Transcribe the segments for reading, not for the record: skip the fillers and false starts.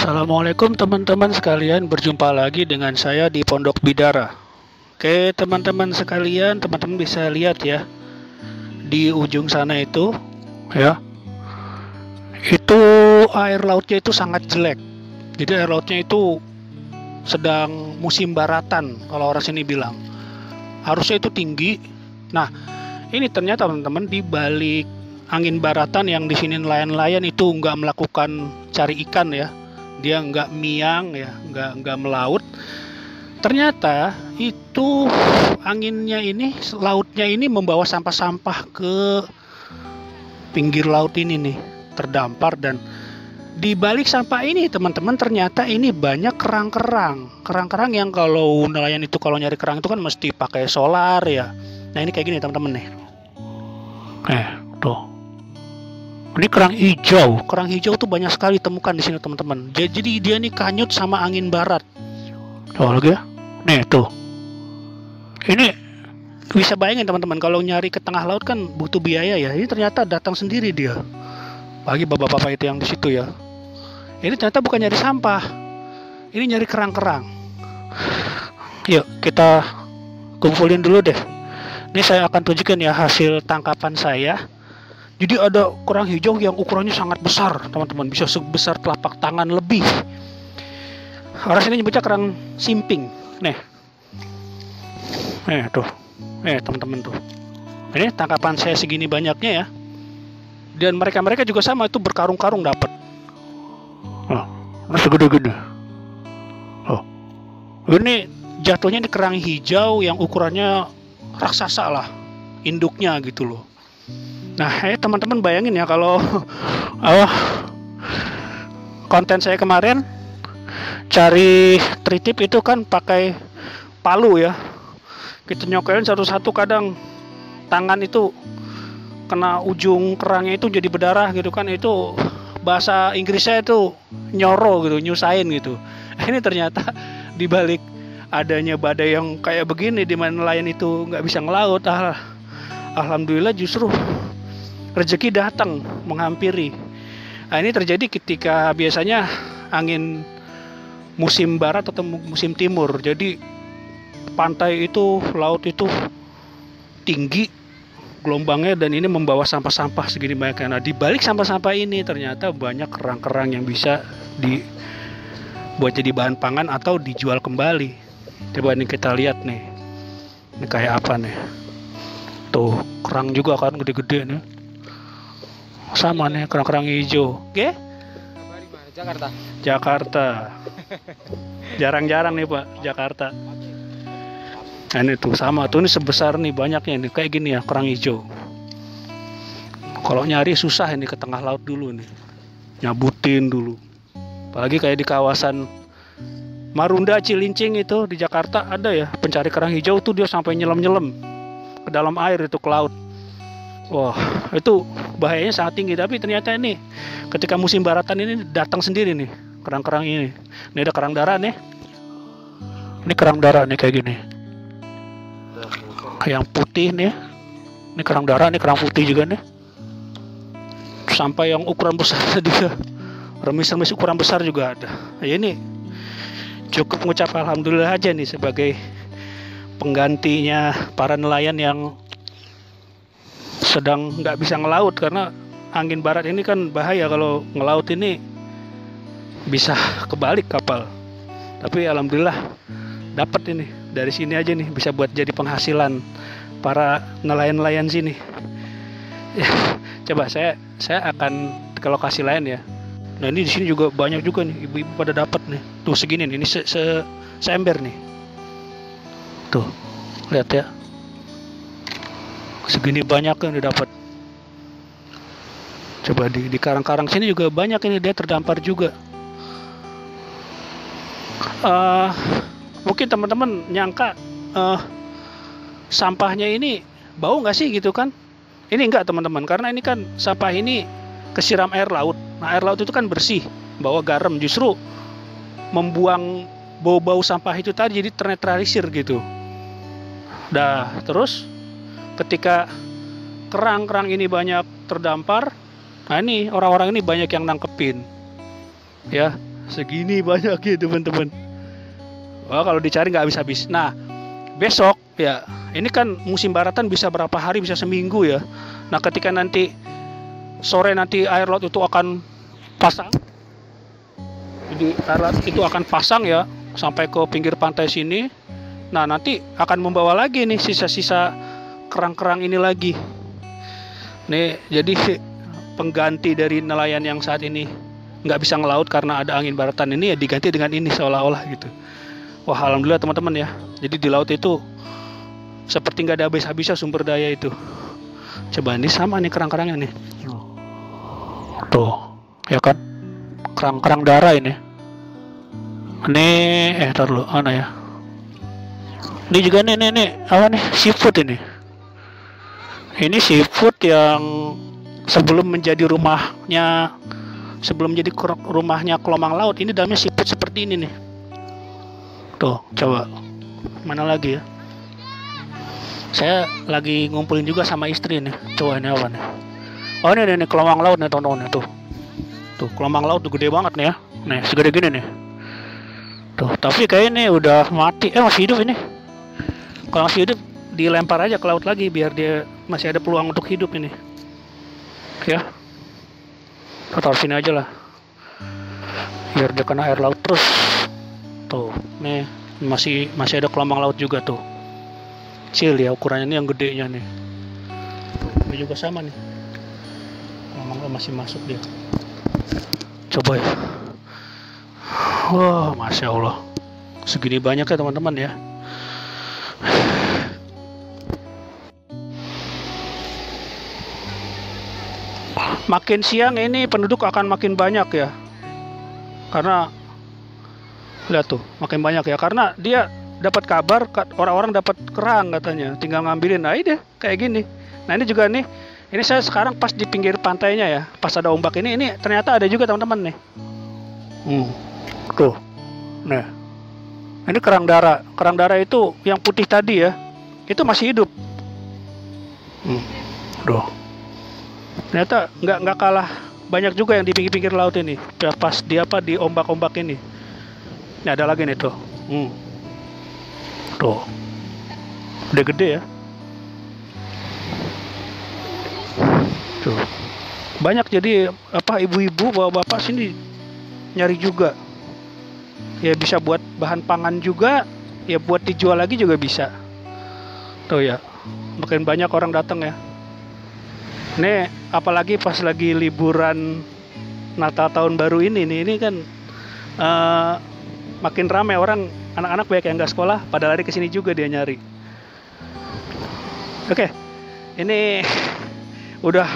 Assalamualaikum teman-teman sekalian, berjumpa lagi dengan saya di Pondok Bidara. Oke teman-teman sekalian, teman-teman bisa lihat ya, di ujung sana itu ya, itu air lautnya itu sangat jelek. Jadi air lautnya itu sedang musim baratan, kalau orang sini bilang. Harusnya itu tinggi. Nah, ini ternyata teman-teman, di balik angin baratan yang di sini nelayan-nelayan itu nggak melakukan cari ikan ya, dia nggak miang ya, nggak melaut. Ternyata itu anginnya ini, lautnya ini membawa sampah-sampah ke pinggir laut ini nih, terdampar. Dan di balik sampah ini teman-teman, ternyata ini banyak kerang-kerang yang kalau nelayan itu kalau nyari kerang itu kan mesti pakai solar ya. Nah ini kayak gini teman-teman nih, tuh. Ini kerang hijau tuh banyak sekali temukan di sini teman-teman. Jadi dia nih kanyut sama angin barat. Tuh lagi ya, nih tuh. Ini bisa bayangin teman-teman, kalau nyari ke tengah laut kan butuh biaya ya. Ini ternyata datang sendiri dia. Bagi bapak-bapak itu yang di situ ya. Ini ternyata bukan nyari sampah, ini nyari kerang-kerang. Yuk kita kumpulin dulu deh. Ini saya akan tunjukkan ya hasil tangkapan saya. Jadi ada kerang hijau yang ukurannya sangat besar teman-teman, bisa sebesar telapak tangan lebih. Orang sini nyebutnya kerang simping. Nih tuh, teman-teman tuh. Ini tangkapan saya segini banyaknya ya. Dan mereka juga sama, itu berkarung-karung dapat. Ini segede-gede. Ini jatuhnya di kerang hijau yang ukurannya raksasa lah, induknya gitu loh. Nah, teman-teman bayangin ya kalau konten saya kemarin cari tritip itu kan pakai palu ya. Kita nyokelin satu-satu, kadang tangan itu kena ujung kerangnya itu jadi berdarah gitu kan. Itu bahasa Inggrisnya itu nyoro gitu, nyusahin gitu. Ini ternyata dibalik adanya badai yang kayak begini, di mana nelayan itu nggak bisa ngelaut, alhamdulillah justru rezeki datang menghampiri. Nah, ini terjadi ketika biasanya angin musim barat atau musim timur. Jadi pantai itu, laut itu tinggi gelombangnya, dan ini membawa sampah-sampah segini banyak. Nah, di balik sampah-sampah ini ternyata banyak kerang-kerang yang bisa dibuat jadi bahan pangan atau dijual kembali. Coba nih kita lihat nih. Ini kayak apa nih? Tuh, kerang juga kan gede-gede nih. Sama nih kerang-kerang hijau. Oke? Jakarta. Jarang-jarang nih Pak, Jakarta. Nah, ini tuh sama tuh, ini sebesar nih banyaknya nih, kayak gini ya kerang hijau. Kalau nyari susah ini, ke tengah laut dulu nih, nyabutin dulu. Apalagi kayak di kawasan Marunda, Cilincing itu di Jakarta ada ya pencari kerang hijau tuh, dia sampai nyelam-nyelam ke dalam air itu, ke laut. Wah, itu bahayanya sangat tinggi. Tapi ternyata ini ketika musim baratan ini datang sendiri nih kerang-kerang ini. Ini ada kerang darah nih. Ini kerang darah nih kayak gini. Yang putih nih. Ini kerang darah, ini kerang putih juga nih. Sampai yang ukuran besar juga. Remis-remis ukuran besar juga ada. Nah, ini cukup mengucap alhamdulillah aja nih sebagai penggantinya para nelayan yang sedang nggak bisa ngelaut, karena angin barat ini kan bahaya. Kalau ngelaut ini bisa kebalik kapal. Tapi alhamdulillah dapat ini dari sini aja nih, bisa buat jadi penghasilan para nelayan-nelayan sini. Ya, coba saya akan ke lokasi lain ya. Nah ini di sini juga banyak juga nih, ibu-ibu pada dapat nih. Tuh segini nih, ini seember nih. Tuh lihat ya. Segini banyak yang didapat. Coba di karang-karang sini juga banyak ini, dia terdampar juga. Mungkin teman-teman nyangka sampahnya ini bau nggak sih gitu kan? Ini enggak teman-teman, karena ini kan sampah ini kesiram air laut. Nah, air laut itu kan bersih, bawa garam, justru membuang bau-bau sampah itu tadi, jadi ternetralisir gitu. Dah, terus ketika kerang-kerang ini banyak terdampar, nah ini orang-orang ini banyak yang nangkepin. Ya, segini banyak ya teman-teman. Wah, kalau dicari nggak habis-habis. Nah, besok ya, ini kan musim baratan bisa berapa hari, bisa seminggu ya. Nah, ketika nanti sore nanti air laut itu akan pasang. Jadi air laut itu akan pasang ya sampai ke pinggir pantai sini. Nah, nanti akan membawa lagi nih sisa-sisa kerang-kerang ini lagi. Nih, jadi pengganti dari nelayan yang saat ini nggak bisa ngelaut karena ada angin baratan ini ya diganti dengan ini seolah-olah gitu. Wah, alhamdulillah teman-teman ya. Jadi di laut itu seperti nggak ada habis-habisnya sumber daya itu. Coba ini sama nih kerang-kerangnya nih. Tuh, ya kan? Kerang-kerang darah ini. Ini tar dulu, mana ya? Ini juga nih apa nih? Seafood ini. Ini seafood yang sebelum menjadi rumahnya kelomang laut, ini dalamnya seafood seperti ini nih. Tuh, coba. Mana lagi ya? Saya lagi ngumpulin juga sama istri nih. Coba ini apa nih? Oh, ini kelomang laut nih, teman-teman. Tuh, kelomang laut tuh gede banget nih ya. Nih, segede gini nih. Tuh, tapi kayak ini udah mati. Masih hidup ini. Kalau masih hidup, dilempar aja ke laut lagi biar dia masih ada peluang untuk hidup ini. Ya. Taruh sini aja lah. Biar dia kena air laut terus. Tuh, nih masih ada kelomang laut juga tuh. Kecil ya ukurannya, ini yang gedenya nih. Tuh, ini juga sama nih. Kelomang laut masih masuk dia. Coba ya. Wah, masya Allah. Segini banyak ya teman-teman ya. Makin siang ini penduduk akan makin banyak ya. Karena lihat tuh, makin banyak ya. Karena dia dapat kabar orang-orang dapat kerang katanya, tinggal ngambilin. Nah, ini kayak gini. Nah, ini juga nih. Ini saya sekarang pas di pinggir pantainya ya. Pas ada ombak ini ternyata ada juga teman-teman nih. Tuh. Nah. Ini kerang darah. Kerang darah itu yang putih tadi ya. Itu masih hidup. Tuh. Ternyata nggak kalah banyak juga yang di pinggir-pinggir laut ini. Pas di ombak-ombak ini. Ini ada lagi nih tuh. Tuh. Udah gede ya. Tuh. Banyak jadi ibu-ibu bapak-bapak sini nyari juga. Ya bisa buat bahan pangan juga, ya buat dijual lagi juga bisa. Tuh ya. Makin banyak orang datang ya. Ini apalagi pas lagi liburan Natal tahun baru ini kan makin ramai orang, anak-anak banyak yang nggak sekolah pada lari ke sini juga dia nyari. Oke, ini udah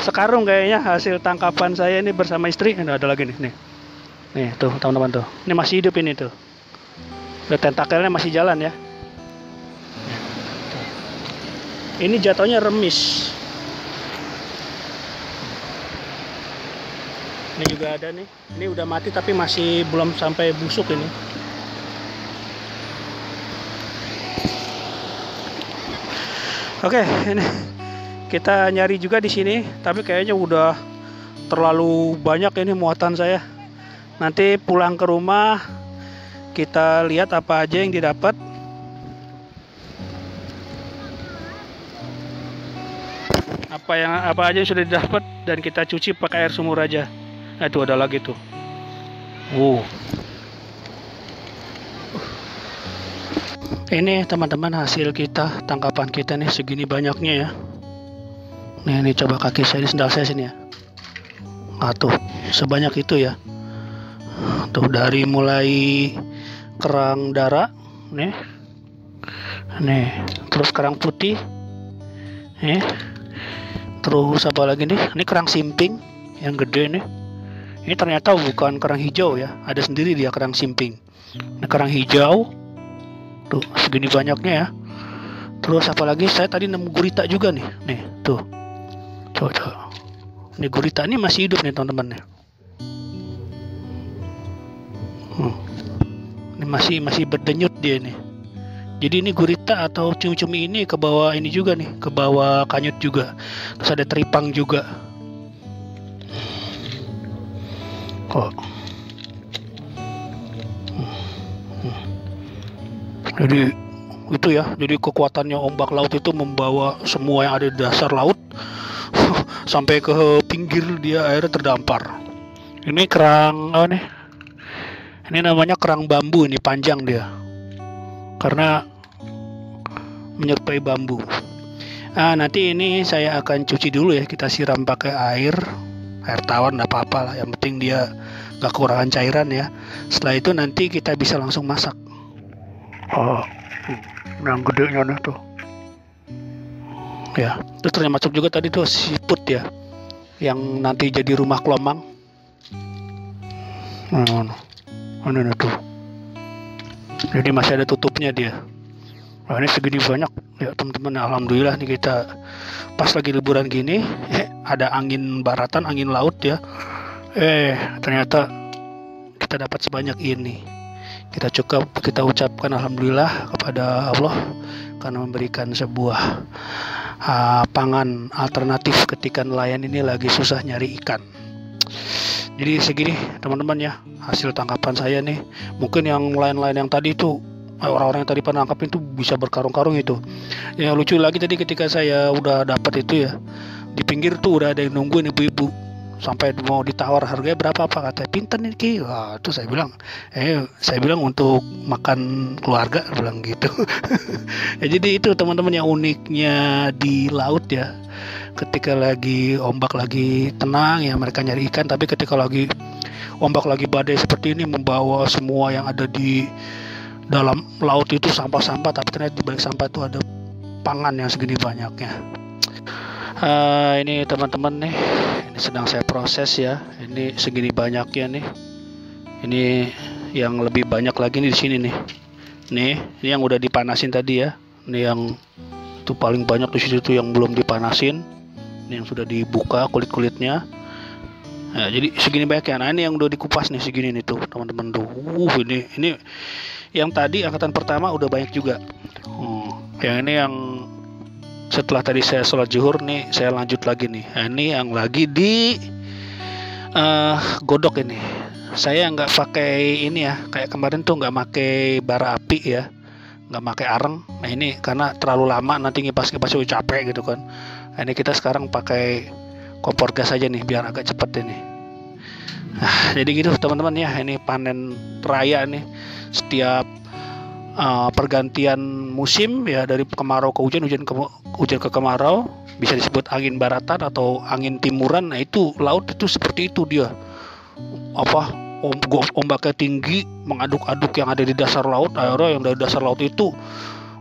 sekarung kayaknya hasil tangkapan saya ini bersama istri. Ada lagi nih tuh teman-teman tuh. Ini masih hidup ini tuh. Udah tentakelnya masih jalan ya. Ini jatuhnya remis. Ini juga ada nih. Ini udah mati tapi masih belum sampai busuk ini. Oke, ini kita nyari juga di sini, tapi kayaknya udah terlalu banyak ini muatan saya. Nanti pulang ke rumah kita lihat apa aja yang didapat. Apa aja yang sudah didapat dan kita cuci pakai air sumur aja. Nah, itu ada lagi tuh. Ini teman-teman hasil kita, tangkapan kita nih segini banyaknya ya. Nih coba kaki saya, ini sendal saya sini ya. Nah tuh, sebanyak itu ya. Tuh dari mulai kerang darah, nih, terus kerang putih, terus apa lagi nih? Ini kerang simping yang gede nih. Ini ternyata bukan kerang hijau ya, ada sendiri dia kerang simping. Ini kerang hijau, tuh segini banyaknya ya. Terus apalagi saya tadi nemu gurita juga nih tuh, coba. Ini gurita ini masih hidup nih teman-teman ya. Ini masih berdenyut dia nih. Jadi ini gurita atau cumi-cumi ini ke bawah ini juga nih, ke bawah kanyut juga. Terus ada teripang juga. Kok. Jadi itu ya, jadi kekuatannya ombak laut itu membawa semua yang ada di dasar laut sampai ke pinggir, dia akhirnya terdampar. Ini kerang apa nih? Ini namanya kerang bambu, ini panjang dia karena menyerupai bambu. Nanti ini saya akan cuci dulu ya, kita siram pakai air tawar, nggak apa-apa lah, yang penting dia nggak kekurangan cairan ya. Setelah itu nanti kita bisa langsung masak. Yang gedenya nih tuh ya. Terus termasuk juga tadi tuh siput ya, yang nanti jadi rumah kelomang. Ini tuh, jadi masih ada tutupnya dia. Ini segini banyak ya teman-teman. Alhamdulillah nih, kita pas lagi liburan gini ada angin baratan, angin laut ya, ternyata kita dapat sebanyak ini. Kita ucapkan alhamdulillah kepada Allah karena memberikan sebuah pangan alternatif ketika nelayan ini lagi susah nyari ikan. Jadi segini teman-teman ya hasil tangkapan saya nih. Mungkin yang lain-lain yang tadi itu, orang-orang yang tadi penangkap itu bisa berkarung-karung itu. Yang lucu lagi tadi ketika saya udah dapat itu ya, di pinggir tuh udah ada yang nungguin ibu-ibu. Sampai mau ditawar harganya berapa, apa katanya pinten nih Ki. Wah, itu saya bilang untuk makan keluarga, bilang gitu. Ya, jadi itu teman-teman yang uniknya di laut ya. Ketika lagi ombak lagi tenang ya mereka nyari ikan, tapi ketika lagi ombak lagi badai seperti ini membawa semua yang ada di dalam laut itu sampah-sampah, tapi ternyata di balik sampah itu ada pangan yang segini banyaknya. Ini teman-teman nih, ini sedang saya proses ya. Ini segini banyaknya nih. Ini yang lebih banyak lagi nih di sini nih. Ini yang udah dipanasin tadi ya. Ini yang itu paling banyak di situ tuh yang belum dipanasin. Ini yang sudah dibuka kulit-kulitnya. Nah, jadi segini banyaknya. Nah, ini yang udah dikupas nih segini nih tuh teman-teman tuh. Ini yang tadi angkatan pertama udah banyak juga. Yang ini yang setelah tadi saya sholat zuhur nih, saya lanjut lagi nih. Nah, ini yang lagi di godok ini. Saya nggak pakai ini ya, kayak kemarin tuh nggak pakai bara api ya, nggak pakai areng. Nah ini karena terlalu lama nanti ngipas-ngipas capek gitu kan. Nah, ini kita sekarang pakai kompor gas aja nih biar agak cepet ini. Nah, jadi gitu teman-teman ya, ini panen raya nih. Setiap pergantian musim ya, dari kemarau ke hujan, hujan ke kemarau, bisa disebut angin baratan atau angin timuran. Nah itu laut itu seperti itu dia, ombaknya tinggi mengaduk-aduk yang ada di dasar laut. Akhirnya yang dari dasar laut itu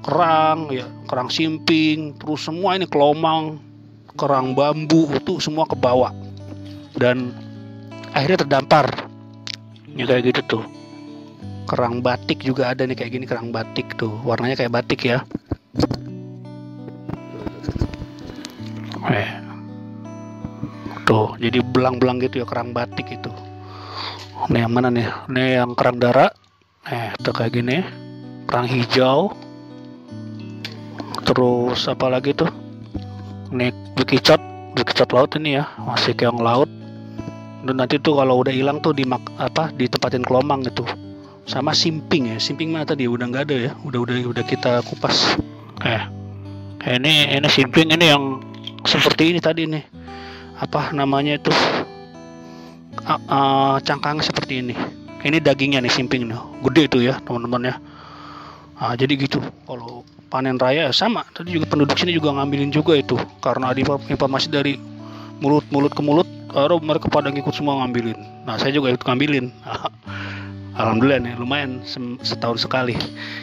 kerang ya, kerang simping, terus semua ini kelomang, kerang bambu itu semua ke bawah dan akhirnya terdampar ya, kayak gitu tuh. Kerang batik juga ada nih kayak gini, kerang batik tuh warnanya kayak batik ya. Tuh jadi belang-belang gitu ya, kerang batik itu. Ini yang mana nih? Ini yang kerang darah. Tuh kayak gini, kerang hijau. Terus apa lagi tuh? Ini bekicot laut ini ya, masih keong laut. Dan nanti tuh kalau udah hilang tuh ditempatin kelomang gitu. Sama simping ya, simping mana tadi udah nggak ada ya, udah kita kupas. Ini simping, ini yang seperti ini tadi nih, apa namanya itu, cangkangnya seperti ini. Ini dagingnya nih simping nih, gede itu ya teman-teman ya. Jadi gitu, kalau panen raya sama tadi juga penduduk sini juga ngambilin juga itu, karena ada informasi dari mulut ke mulut, mereka pada ngikut semua ngambilin. Nah saya juga ikut ngambilin. Alhamdulillah nih lumayan, setahun sekali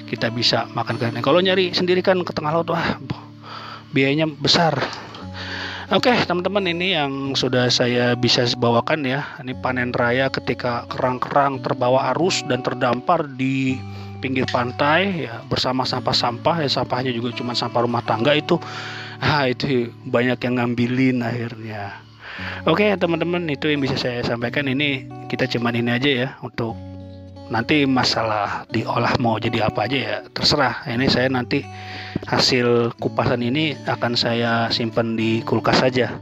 kita bisa makan kan. Kalau nyari sendiri kan ke tengah laut, wah biayanya besar. Oke teman-teman, ini yang sudah saya bisa bawakan ya. Ini panen raya ketika kerang-kerang terbawa arus dan terdampar di pinggir pantai ya, bersama sampah-sampah ya. Sampahnya juga cuma sampah rumah tangga itu. Itu banyak yang ngambilin akhirnya. Oke teman-teman, itu yang bisa saya sampaikan. Ini kita cuman ini aja ya, untuk nanti masalah diolah mau jadi apa aja ya terserah. Ini saya nanti hasil kupasan ini akan saya simpan di kulkas saja.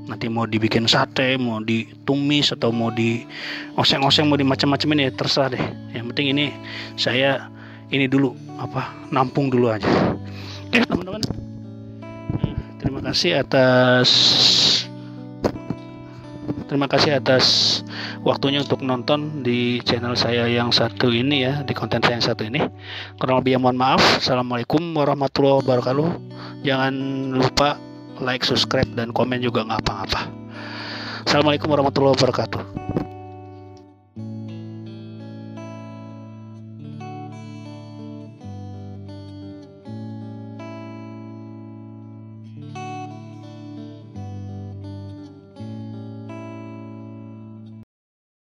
Nanti mau dibikin sate, mau ditumis, atau mau di oseng-oseng, mau di macam-macam, ini terserah deh. Yang penting ini saya ini dulu nampung dulu aja. Oke teman-teman, terima kasih atas waktunya untuk nonton di channel saya yang satu ini ya, di konten saya yang satu ini. Kurang lebih mohon maaf. Assalamualaikum warahmatullahi wabarakatuh. Jangan lupa like, subscribe, dan komen juga nggak apa-apa. Assalamualaikum warahmatullahi wabarakatuh.